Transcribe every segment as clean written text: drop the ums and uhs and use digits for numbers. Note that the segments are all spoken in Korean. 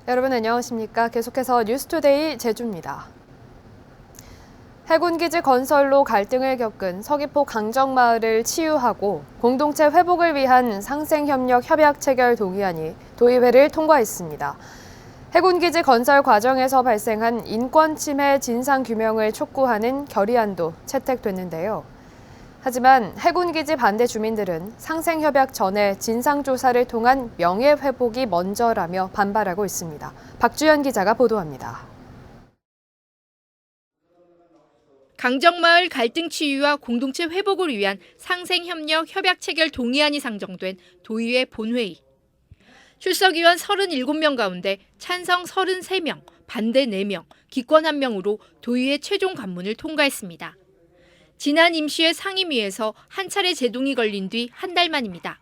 여러분 안녕하십니까? 계속해서 뉴스투데이 제주입니다. 해군기지 건설로 갈등을 겪은 서귀포 강정마을을 치유하고 공동체 회복을 위한 상생협력 협약 체결 동의안이 도의회를 통과했습니다. 해군기지 건설 과정에서 발생한 인권 침해 진상 규명을 촉구하는 결의안도 채택됐는데요. 하지만 해군기지 반대 주민들은 상생협약 전에 진상조사를 통한 명예회복이 먼저라며 반발하고 있습니다. 박주연 기자가 보도합니다. 강정마을 갈등 치유와 공동체 회복을 위한 상생협력 협약 체결 동의안이 상정된 도의회 본회의. 출석위원 37명 가운데 찬성 33명, 반대 4명, 기권 1명으로 도의회 최종 관문을 통과했습니다. 지난 임시회 상임위에서 한 차례 제동이 걸린 뒤 한 달 만입니다.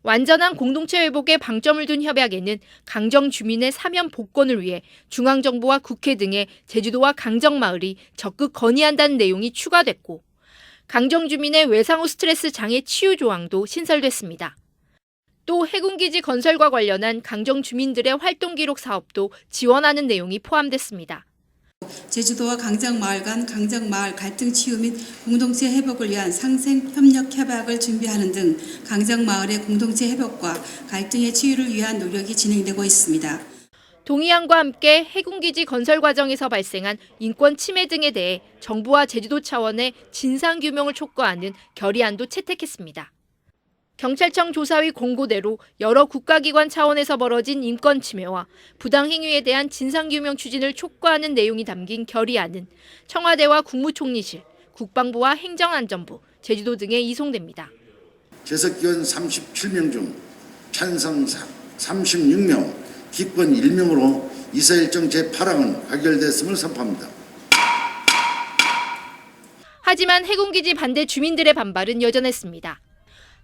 완전한 공동체 회복에 방점을 둔 협약에는 강정 주민의 사면 복권을 위해 중앙정부와 국회 등의 제주도와 강정마을이 적극 건의한다는 내용이 추가됐고, 강정 주민의 외상후 스트레스 장애 치유 조항도 신설됐습니다. 또 해군기지 건설과 관련한 강정 주민들의 활동 기록 사업도 지원하는 내용이 포함됐습니다. 제주도와 강정마을 간 강정마을 갈등 치유 및 공동체 회복을 위한 상생협력 협약을 준비하는 등 강정마을의 공동체 회복과 갈등의 치유를 위한 노력이 진행되고 있습니다. 동의안과 함께 해군기지 건설 과정에서 발생한 인권 침해 등에 대해 정부와 제주도 차원의 진상규명을 촉구하는 결의안도 채택했습니다. 경찰청 조사위 공고대로 여러 국가기관 차원에서 벌어진 인권 침해와 부당 행위에 대한 진상규명 추진을 촉구하는 내용이 담긴 결의안은 청와대와 국무총리실, 국방부와 행정안전부, 제주도 등에 이송됩니다. 제석기원 37명 중 찬성 36명, 기권 1명으로 이사일정 제8항은 가결됐음을 선포합니다. 하지만 해군기지 반대 주민들의 반발은 여전했습니다.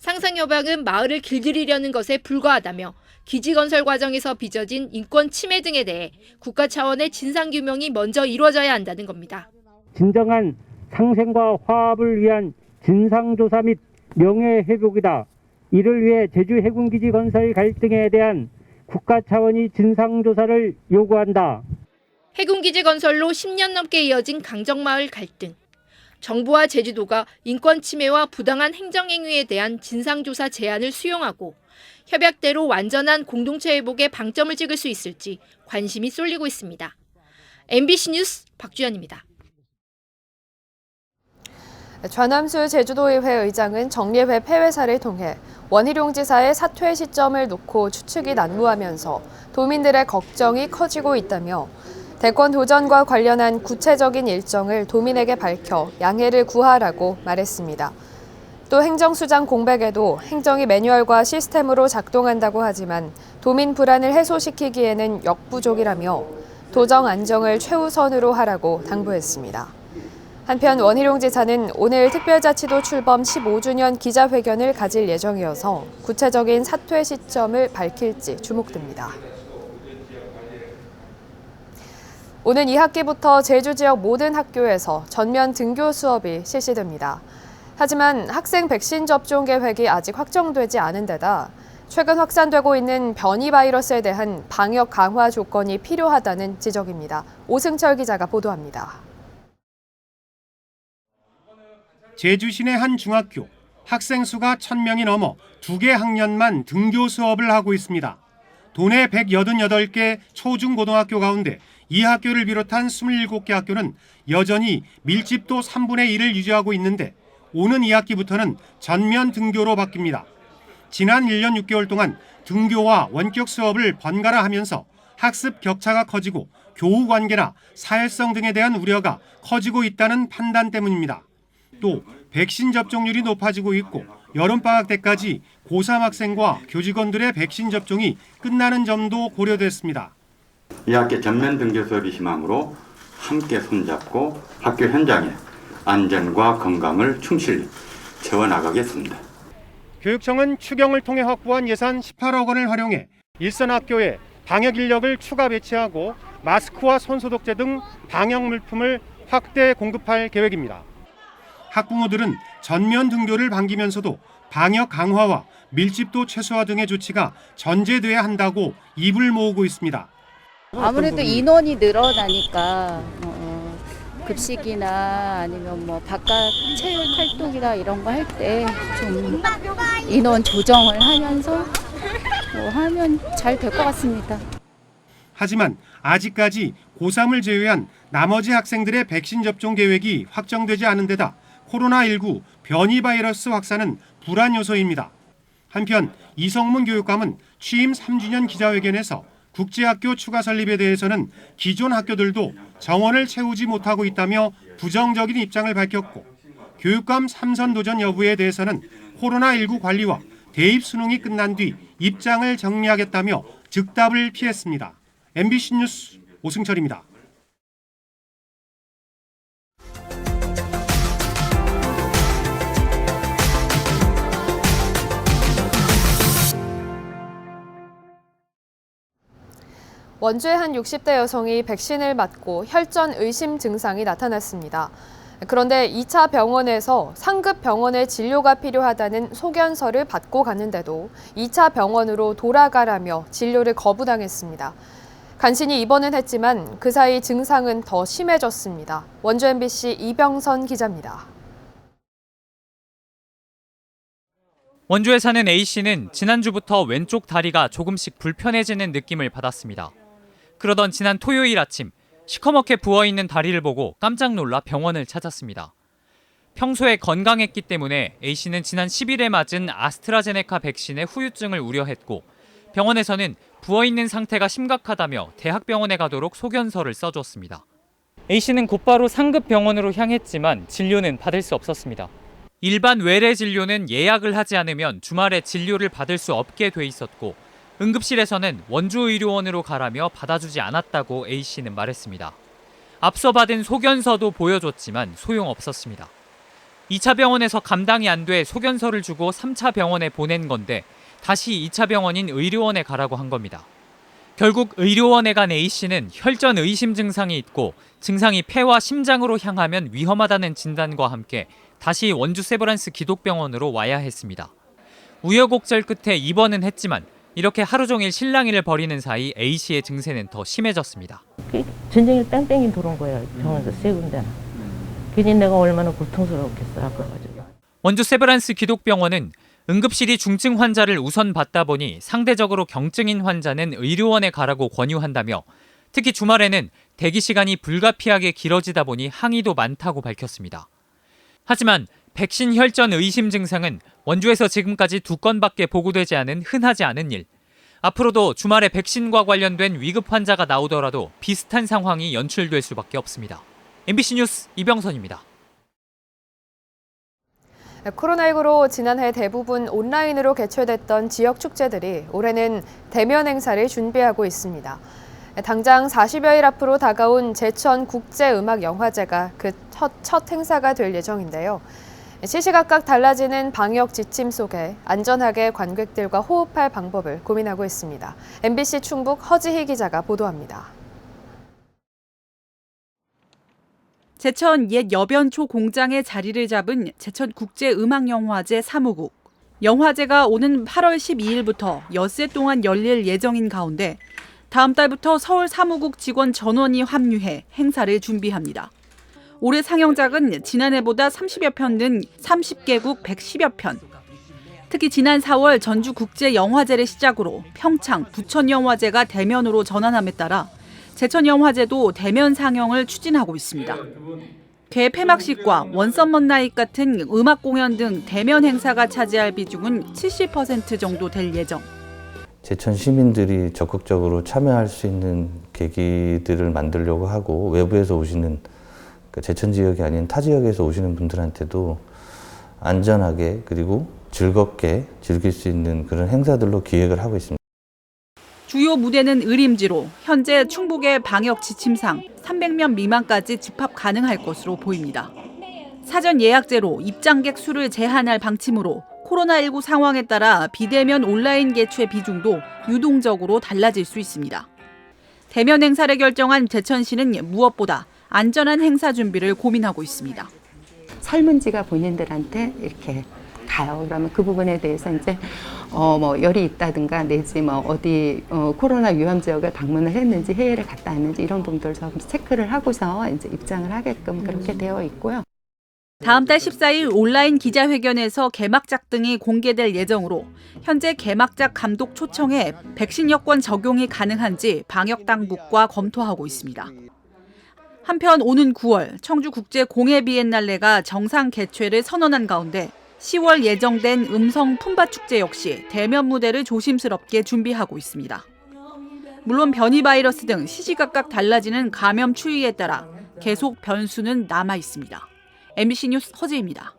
상생협약은 마을을 길들이려는 것에 불과하다며 기지 건설 과정에서 빚어진 인권 침해 등에 대해 국가 차원의 진상규명이 먼저 이루어져야 한다는 겁니다. 진정한 상생과 화합을 위한 진상조사 및 명예회복이다. 이를 위해 제주 해군기지 건설 갈등에 대한 국가 차원의 진상조사를 요구한다. 해군기지 건설로 10년 넘게 이어진 강정마을 갈등. 정부와 제주도가 인권 침해와 부당한 행정행위에 대한 진상조사 제안을 수용하고 협약대로 완전한 공동체 회복에 방점을 찍을 수 있을지 관심이 쏠리고 있습니다. MBC 뉴스 박주연입니다. 좌남수 제주도의회 의장은 정례회 폐회사를 통해 원희룡 지사의 사퇴 시점을 놓고 추측이 난무하면서 도민들의 걱정이 커지고 있다며 대권 도전과 관련한 구체적인 일정을 도민에게 밝혀 양해를 구하라고 말했습니다. 또 행정수장 공백에도 행정이 매뉴얼과 시스템으로 작동한다고 하지만 도민 불안을 해소시키기에는 역부족이라며 도정 안정을 최우선으로 하라고 당부했습니다. 한편 원희룡 지사는 오늘 특별자치도 출범 15주년 기자회견을 가질 예정이어서 구체적인 사퇴 시점을 밝힐지 주목됩니다. 오는 2학기부터 제주 지역 모든 학교에서 전면 등교 수업이 실시됩니다. 하지만 학생 백신 접종 계획이 아직 확정되지 않은 데다 최근 확산되고 있는 변이 바이러스에 대한 방역 강화 조건이 필요하다는 지적입니다. 오승철 기자가 보도합니다. 제주 시내 한 중학교, 학생 수가 1,000명이 넘어 2개 학년만 등교 수업을 하고 있습니다. 도내 188개 초중고등학교 가운데 이 학교를 비롯한 27개 학교는 여전히 밀집도 3분의 1을 유지하고 있는데 오는 2학기부터는 전면 등교로 바뀝니다. 지난 1년 6개월 동안 등교와 원격 수업을 번갈아 하면서 학습 격차가 커지고 교우 관계나 사회성 등에 대한 우려가 커지고 있다는 판단 때문입니다. 또 백신 접종률이 높아지고 있고 여름방학 때까지 고3 학생과 교직원들의 백신 접종이 끝나는 점도 고려됐습니다. 2학기 전면 등교 수업이 희망으로 함께 손잡고 학교 현장에 안전과 건강을 충실히 채워나가겠습니다. 교육청은 추경을 통해 확보한 예산 18억 원을 활용해 일선 학교에 방역 인력을 추가 배치하고 마스크와 손소독제 등 방역 물품을 확대 공급할 계획입니다. 학부모들은 전면 등교를 반기면서도 방역 강화와 밀집도 최소화 등의 조치가 전제돼야 한다고 입을 모으고 있습니다. 아무래도 인원이 늘어나니까 급식이나 아니면 뭐 바깥 체육 활동이나 이런 거 할 때 좀 인원 조정을 하면서 하면 잘 될 것 같습니다. 하지만 아직까지 고3을 제외한 나머지 학생들의 백신 접종 계획이 확정되지 않은 데다 코로나19 변이 바이러스 확산은 불안 요소입니다. 한편 이성문 교육감은 취임 3주년 기자회견에서 국제학교 추가 설립에 대해서는 기존 학교들도 정원을 채우지 못하고 있다며 부정적인 입장을 밝혔고 교육감 3선 도전 여부에 대해서는 코로나19 관리와 대입 수능이 끝난 뒤 입장을 정리하겠다며 즉답을 피했습니다. MBC 뉴스 오승철입니다. 원주의 한 60대 여성이 백신을 맞고 혈전 의심 증상이 나타났습니다. 그런데 2차 병원에서 상급 병원의 진료가 필요하다는 소견서를 받고 갔는데도 2차 병원으로 돌아가라며 진료를 거부당했습니다. 간신히 입원은 했지만 그 사이 증상은 더 심해졌습니다. 원주 MBC 이병선 기자입니다. 원주에 사는 A씨는 지난주부터 왼쪽 다리가 조금씩 불편해지는 느낌을 받았습니다. 그러던 지난 토요일 아침 시커멓게 부어있는 다리를 보고 깜짝 놀라 병원을 찾았습니다. 평소에 건강했기 때문에 A씨는 지난 10일에 맞은 아스트라제네카 백신의 후유증을 우려했고 병원에서는 부어있는 상태가 심각하다며 대학병원에 가도록 소견서를 써줬습니다. A씨는 곧바로 상급 병원으로 향했지만 진료는 받을 수 없었습니다. 일반 외래 진료는 예약을 하지 않으면 주말에 진료를 받을 수 없게 돼 있었고 응급실에서는 원주의료원으로 가라며 받아주지 않았다고 A씨는 말했습니다. 앞서 받은 소견서도 보여줬지만 소용없었습니다. 2차 병원에서 감당이 안 돼 소견서를 주고 3차 병원에 보낸 건데 다시 2차 병원인 의료원에 가라고 한 겁니다. 결국 의료원에 간 A씨는 혈전 의심 증상이 있고 증상이 폐와 심장으로 향하면 위험하다는 진단과 함께 다시 원주 세브란스 기독병원으로 와야 했습니다. 우여곡절 끝에 입원은 했지만 이렇게 하루 종일 실랑이를 벌이는 사이 A씨의 증세는 더 심해졌습니다. 전쟁일 뺑뺑이 돌은 거예요. 병원에서 세 군데나. 괜히 내가 얼마나 고통스러웠겠어. 아파가지고. 원주 세브란스 기독병원은 응급실이 중증 환자를 우선 받다 보니 상대적으로 경증인 환자는 의료원에 가라고 권유한다며 특히 주말에는 대기 시간이 불가피하게 길어지다 보니 항의도 많다고 밝혔습니다. 하지만 백신 혈전 의심 증상은 원주에서 지금까지 2건밖에 보고되지 않은 흔하지 않은 일. 앞으로도 주말에 백신과 관련된 위급 환자가 나오더라도 비슷한 상황이 연출될 수밖에 없습니다. MBC 뉴스 이병선입니다. 코로나19로 지난해 대부분 온라인으로 개최됐던 지역 축제들이 올해는 대면 행사를 준비하고 있습니다. 당장 40여일 앞으로 다가온 제천국제음악영화제가 그 첫 행사가 될 예정인데요. 시시각각 달라지는 방역 지침 속에 안전하게 관객들과 호흡할 방법을 고민하고 있습니다. MBC 충북 허지희 기자가 보도합니다. 제천 옛 여변초 공장에 자리를 잡은 제천국제음악영화제 사무국. 영화제가 오는 8월 12일부터 엿새 동안 열릴 예정인 가운데 다음 달부터 서울 사무국 직원 전원이 합류해 행사를 준비합니다. 올해 상영작은 지난해보다 30여 편 는 30개국 110여 편. 특히 지난 4월 전주국제영화제를 시작으로 평창, 부천영화제가 대면으로 전환함에 따라 제천영화제도 대면 상영을 추진하고 있습니다. 개 폐막식과 원썸먼 나잇 같은 음악 공연 등 대면 행사가 차지할 비중은 70% 정도 될 예정. 제천 시민들이 적극적으로 참여할 수 있는 계기들을 만들려고 하고 외부에서 오시는 제천 지역이 아닌 타 지역에서 오시는 분들한테도 안전하게 그리고 즐겁게 즐길 수 있는 그런 행사들로 기획을 하고 있습니다. 주요 무대는 의림지로 현재 충북의 방역 지침상 300명 미만까지 집합 가능할 것으로 보입니다. 사전 예약제로 입장객 수를 제한할 방침으로 코로나19 상황에 따라 비대면 온라인 개최 비중도 유동적으로 달라질 수 있습니다. 대면 행사를 결정한 제천시는 무엇보다 안전한 행사 준비를 고민하고 있습니다. 설문지가 본인들한테 이렇게 가요. 그러면 그 부분에 대해서 이제 뭐 열이 있다든가 내지 뭐 어디 코로나 위험 지역을 방문을 했는지 해외를 갔다 왔는지 이런 부분들 좀 체크를 하고서 이제 입장을 하게끔 그렇게 되어 있고요. 다음 달 14일 온라인 기자회견에서 개막작 등이 공개될 예정으로 현재 개막작 감독 초청에 백신 여권 적용이 가능한지 방역당국과 검토하고 있습니다. 한편 오는 9월 청주국제 공예 비엔날레가 정상 개최를 선언한 가운데 10월 예정된 음성 품바축제 역시 대면 무대를 조심스럽게 준비하고 있습니다. 물론 변이 바이러스 등 시시각각 달라지는 감염 추이에 따라 계속 변수는 남아 있습니다. MBC 뉴스 허지입니다.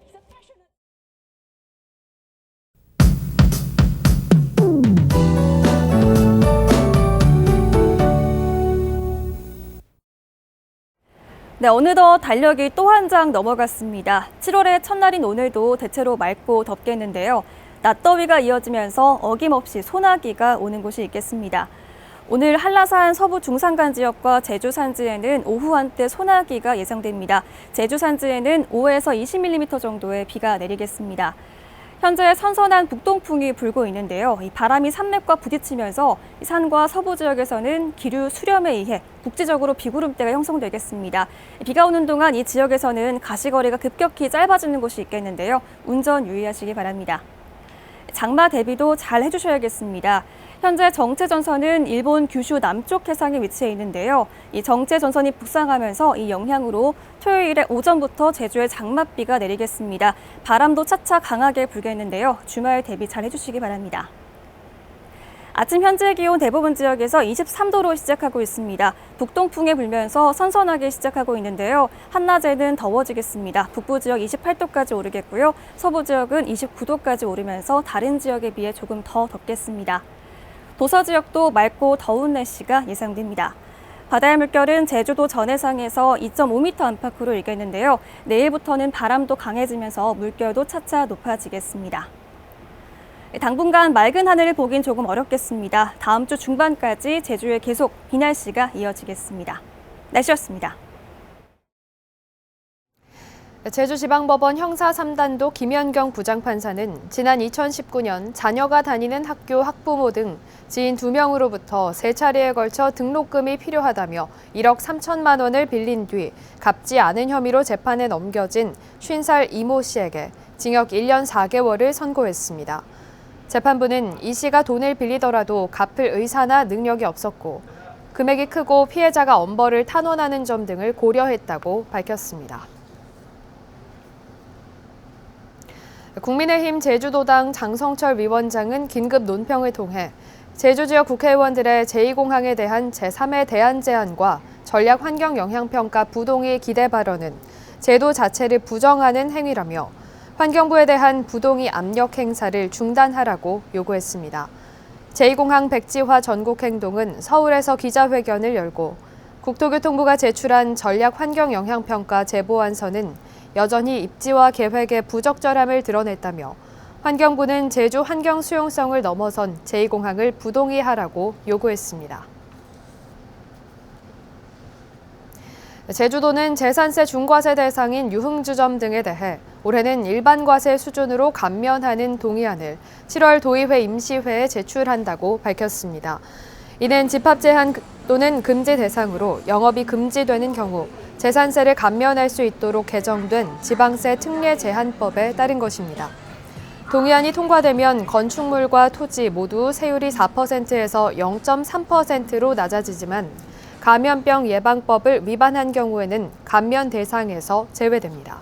네, 어느덧 달력이 또 한 장 넘어갔습니다. 7월의 첫날인 오늘도 대체로 맑고 덥겠는데요. 낮더위가 이어지면서 어김없이 소나기가 오는 곳이 있겠습니다. 오늘 한라산 서부 중산간 지역과 제주 산지에는 오후 한때 소나기가 예상됩니다. 제주 산지에는 5에서 20mm 정도의 비가 내리겠습니다. 현재 선선한 북동풍이 불고 있는데요. 이 바람이 산맥과 부딪히면서 산과 서부 지역에서는 기류 수렴에 의해 국지적으로 비구름대가 형성되겠습니다. 비가 오는 동안 이 지역에서는 가시거리가 급격히 짧아지는 곳이 있겠는데요. 운전 유의하시기 바랍니다. 장마 대비도 잘 해주셔야겠습니다. 현재 정체전선은 일본 규슈 남쪽 해상에 위치해 있는데요. 이 정체전선이 북상하면서 이 영향으로 토요일에 오전부터 제주에 장맛비가 내리겠습니다. 바람도 차차 강하게 불겠는데요. 주말 대비 잘 해주시기 바랍니다. 아침 현재 기온 대부분 지역에서 23도로 시작하고 있습니다. 북동풍이 불면서 선선하게 시작하고 있는데요. 한낮에는 더워지겠습니다. 북부 지역 28도까지 오르겠고요. 서부 지역은 29도까지 오르면서 다른 지역에 비해 조금 더 덥겠습니다. 도서 지역도 맑고 더운 날씨가 예상됩니다. 바다의 물결은 제주도 전해상에서 2.5m 안팎으로 일겠는데요. 내일부터는 바람도 강해지면서 물결도 차차 높아지겠습니다. 당분간 맑은 하늘을 보긴 조금 어렵겠습니다. 다음 주 중반까지 제주에 계속 비 날씨가 이어지겠습니다. 날씨였습니다. 제주지방법원 형사 3단도 김현경 부장판사는 지난 2019년 자녀가 다니는 학교 학부모 등 지인 2명으로부터 3차례에 걸쳐 등록금이 필요하다며 1억 3천만 원을 빌린 뒤 갚지 않은 혐의로 재판에 넘겨진 50살 이모 씨에게 징역 1년 4개월을 선고했습니다. 재판부는 이 씨가 돈을 빌리더라도 갚을 의사나 능력이 없었고 금액이 크고 피해자가 엄벌을 탄원하는 점 등을 고려했다고 밝혔습니다. 국민의힘 제주도당 장성철 위원장은 긴급 논평을 통해 제주 지역 국회의원들의 제2공항에 대한 제3의 대안 제안과 전략 환경 영향평가 부동의 기대 발언은 제도 자체를 부정하는 행위라며 환경부에 대한 부동의 압력 행사를 중단하라고 요구했습니다. 제2공항 백지화 전국 행동은 서울에서 기자회견을 열고 국토교통부가 제출한 전략 환경 영향평가 제보안서는 여전히 입지와 계획의 부적절함을 드러냈다며 환경부는 제주 환경 수용성을 넘어선 제2공항을 부동의하라고 요구했습니다. 제주도는 재산세 중과세 대상인 유흥주점 등에 대해 올해는 일반 과세 수준으로 감면하는 동의안을 7월 도의회 임시회에 제출한다고 밝혔습니다. 이는 집합 제한 또는 금지 대상으로 영업이 금지되는 경우 재산세를 감면할 수 있도록 개정된 지방세 특례 제한법에 따른 것입니다. 동의안이 통과되면 건축물과 토지 모두 세율이 4%에서 0.3%로 낮아지지만 감염병 예방법을 위반한 경우에는 감면 대상에서 제외됩니다.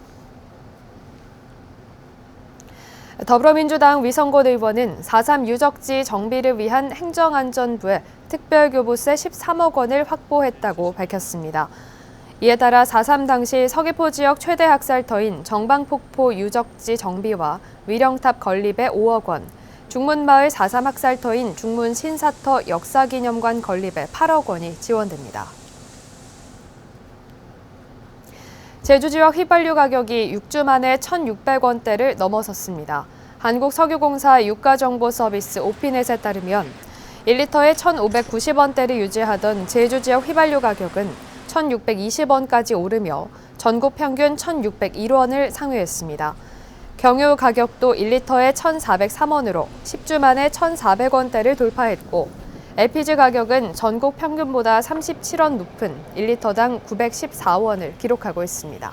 더불어민주당 위성곤 의원은 4.3 유적지 정비를 위한 행정안전부에 특별교부세 13억 원을 확보했다고 밝혔습니다. 이에 따라 4.3 당시 서귀포 지역 최대 학살터인 정방폭포 유적지 정비와 위령탑 건립에 5억 원, 중문마을 4.3 학살터인 중문 신사터 역사기념관 건립에 8억 원이 지원됩니다. 제주 지역 휘발유 가격이 6주 만에 1,600원대를 넘어섰습니다. 한국석유공사 유가정보서비스 오피넷에 따르면 1리터에 1,590원대를 유지하던 제주 지역 휘발유 가격은 1,620원까지 오르며 전국 평균 1,601원을 상회했습니다. 경유 가격도 1리터에 1,403원으로 10주 만에 1,400원대를 돌파했고 LPG 가격은 전국 평균보다 37원 높은 1리터당 914원을 기록하고 있습니다.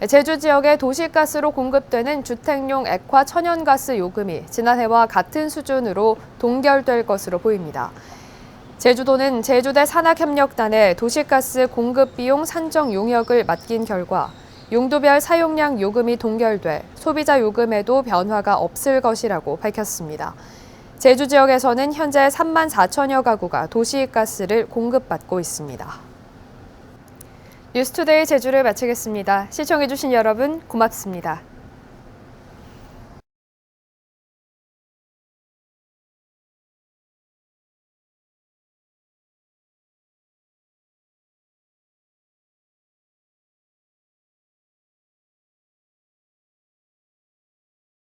제주 지역의 도시가스로 공급되는 주택용 액화 천연가스 요금이 지난해와 같은 수준으로 동결될 것으로 보입니다. 제주도는 제주대 산학협력단에 도시가스 공급 비용 산정 용역을 맡긴 결과 용도별 사용량 요금이 동결돼 소비자 요금에도 변화가 없을 것이라고 밝혔습니다. 제주 지역에서는 현재 3만 4천여 가구가 도시가스를 공급받고 있습니다. 뉴스투데이 제주를 마치겠습니다. 시청해주신 여러분 고맙습니다.